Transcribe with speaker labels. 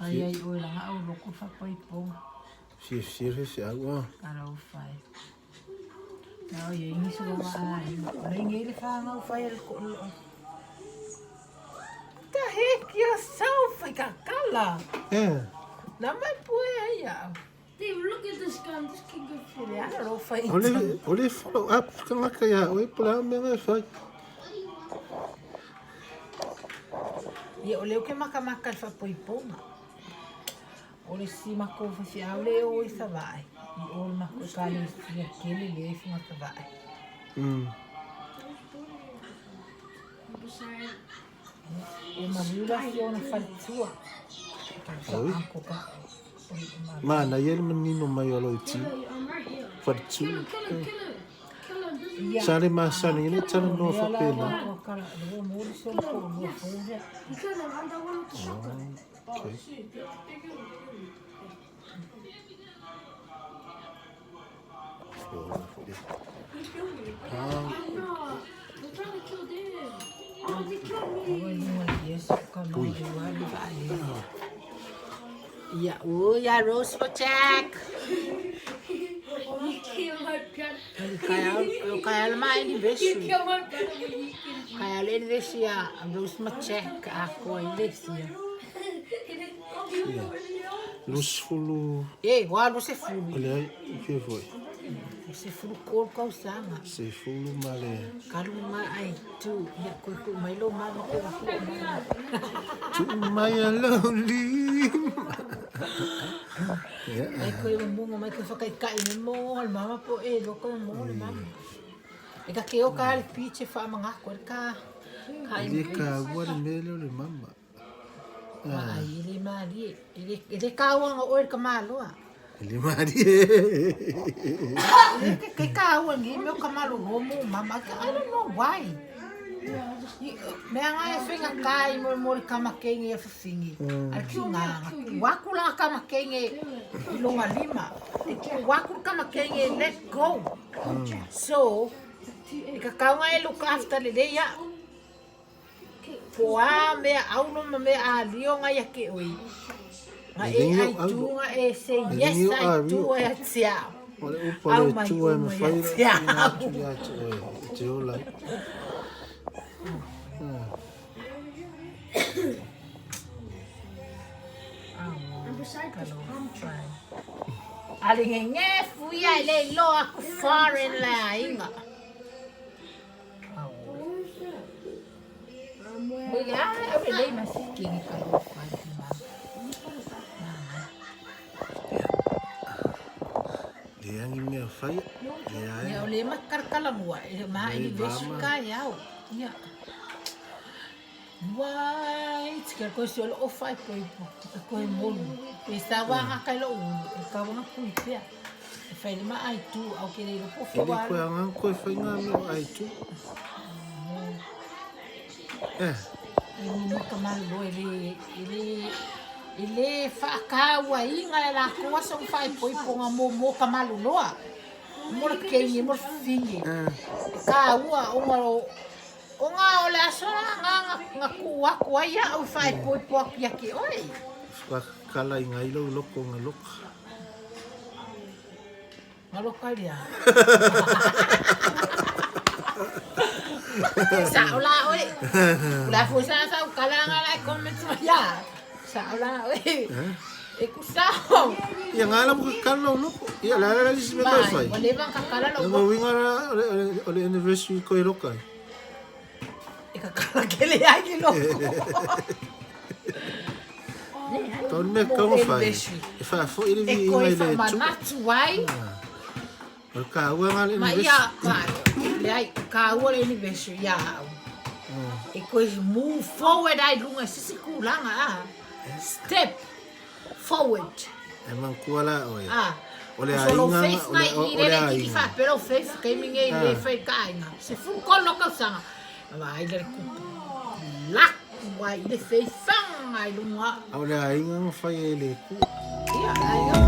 Speaker 1: Ai ai oi la au loko fa pai po.
Speaker 2: Si se agua.
Speaker 1: Kala o fai. Nau ye ni so ma ai. Ora ngele fa ngau fai el ko. The heck yourself ka kala. Na mai pue ai ya.
Speaker 3: Dave, look at this gun. This can go for
Speaker 1: Ya ro fai.
Speaker 2: Ole follow up kanga kaya oi pula me ngai fai.
Speaker 1: Ye ole o ke maka fa pai po. Ole si mako fa ole o isa vai. I ole mako kali si kele le fi maka vai. E marula si ona faltua.
Speaker 2: Oi. Mana yel menino mai olo ti.
Speaker 3: I'm right here.
Speaker 2: Fatsu.
Speaker 3: Kill him.
Speaker 2: Sare masani ni tana no fa pena.
Speaker 3: You kill him. I'm the one with the shotgun. No, we're trying to kill Dave. Oh, they killed me.
Speaker 1: Ya, ya Rose for Jack.
Speaker 3: You killed my gun.
Speaker 1: Kaya ma ini
Speaker 3: You
Speaker 1: besu.
Speaker 3: killed my gun when you killed me.
Speaker 1: Kaya le desi ya Rose ma check ako ai desi ya.
Speaker 2: Lus fulu.
Speaker 1: Wa lo se fulu.
Speaker 2: Ole ai ke foi.
Speaker 1: Se fulu kol kau sanga.
Speaker 2: Se fulu male.
Speaker 1: Kalu ma ai tu ya ko mai lo ma ko ko.
Speaker 2: Tu mai lonely.
Speaker 1: Ai ko yo mo mai ko fa kai mo al mama po lo ko mo le mama. E ka ke o ka le piche fa manga ko ka.
Speaker 2: Ele ka wa mele le mama.
Speaker 1: Ai ele mari. Ele ka wa o ka malo.
Speaker 2: Ele mari.
Speaker 1: Que kawan ni meu kamalo homo mama I don't know why. Me anga e finga kai mo kama kenge e fingi. Alkinga waku la kama kenge longa lima. Waku kama kenge let go. So ka kaunga e look after le ya. Poa me auno me a lionga ya ke oi. Nga I do nga say yes I do ya tia.
Speaker 2: Ole upole tu e me fai na tu ya tu la.
Speaker 3: I'm beside this palm tree.
Speaker 1: Ali nge fuya le lo aku foreign la inga. Ya, every day masiking ka lo
Speaker 2: Dia ngi me fai.
Speaker 1: ya ole makarkalang wa ma ini veska ya. Ya. Why? Tika ko si olo ofai po ko mo. Estaba nga kay lo ka nga kuipia. Fai ma ai tu au ke le po
Speaker 2: Ele ko ang ko fai nga me ai tu.
Speaker 1: Ini mo kamalo ele whakawa inga la kua so fai poi ponga mo kamalo loa. Mo ke ni mo fingi. Ka ua onga ole asora nga kua ya o fai poi po ya ki oi.
Speaker 2: Fa kala inga ilo loko nga loko.
Speaker 1: Malo kalia. Saula oi. La fusa sa kala nga la comment ya. Saula oi. E kusao.
Speaker 2: Yang alam ko kala loko. Ya la si me fai.
Speaker 1: Wale bang kakala lo.
Speaker 2: Ngo winga ole anniversary ko iloka.
Speaker 1: E kakala kele ai lo.
Speaker 2: Ton me como fai. E fa fo ele vi inga ile tu.
Speaker 1: That's why.
Speaker 2: O ka ua nga le
Speaker 1: Ma
Speaker 2: anniversary.
Speaker 1: ia, ai ka ua le anniversary ya. E koe move forward ai lunga sisi kulanga. Step forward.
Speaker 2: Emang kuala oi. O le
Speaker 1: Solo
Speaker 2: ainga,
Speaker 1: face na i
Speaker 2: o le
Speaker 1: le ki
Speaker 2: ainga.
Speaker 1: fa pero face ke mi nge le fa kainga. Se fu kolo ka sanga. Vai le ku. La vai le face sanga ai lunga.
Speaker 2: O le ainga fai ele ku.
Speaker 1: Ia ai